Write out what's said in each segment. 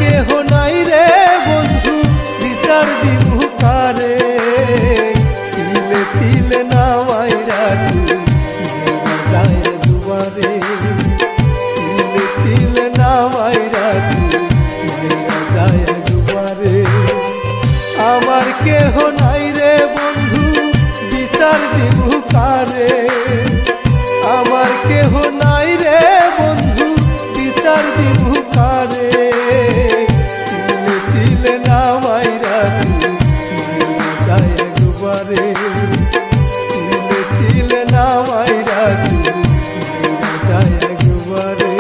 কেহ নাই রে বন্ধু বিচার দিবু কারে তিলে তিলে নামাইরা তুই যায় দুয়ারে তিলে তিলে নামাইরা তুই যায় দুয়ারে আমার কেহ নাই রে বন্ধু বিচার দিবু কারে আমার কেহ নাই রে বন্ধু বিচার দিবু কারে তিলে তিলে নামাইরা তুই যায় দুয়ারে তিলে তিলে নামাইরা তুই যায় দুয়ারে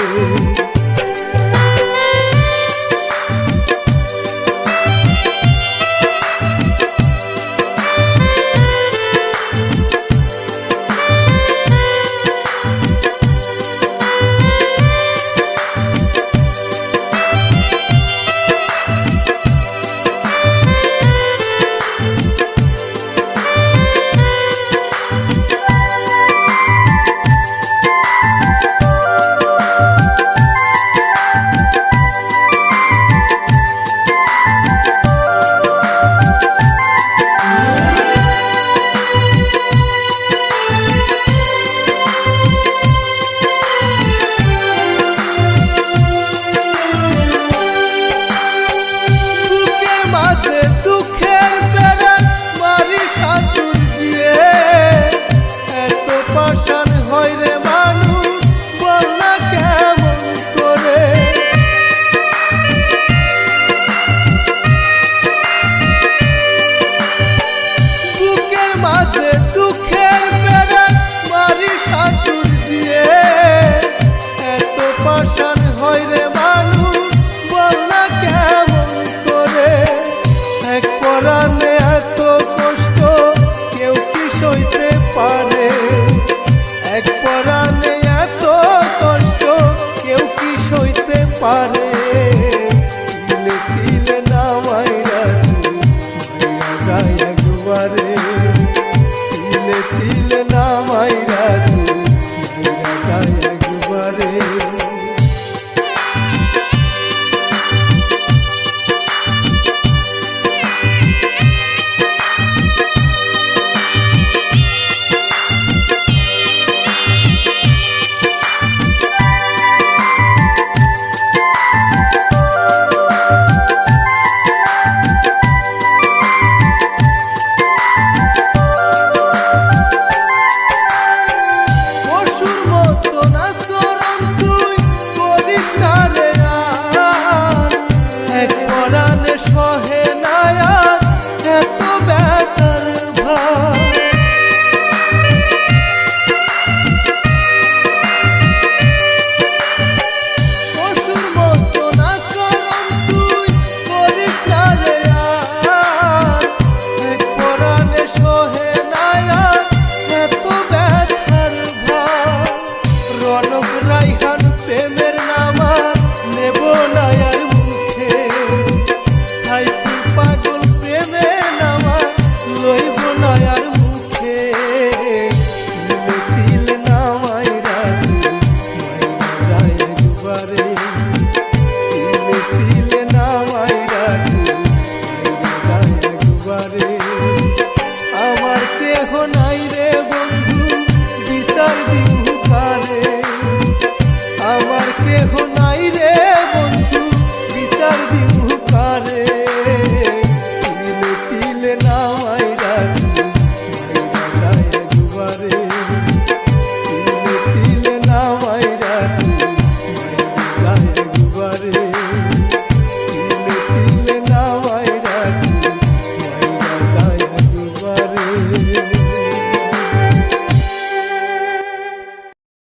পারে তিলে তিলে নামাইরা তুই যায় একবারে তিলে তিলে নামাইরা তুই যায় একবারে আমার কেহ নাই রে বন্ধু বিচার দিবু কারে আমার কেহ নাই রে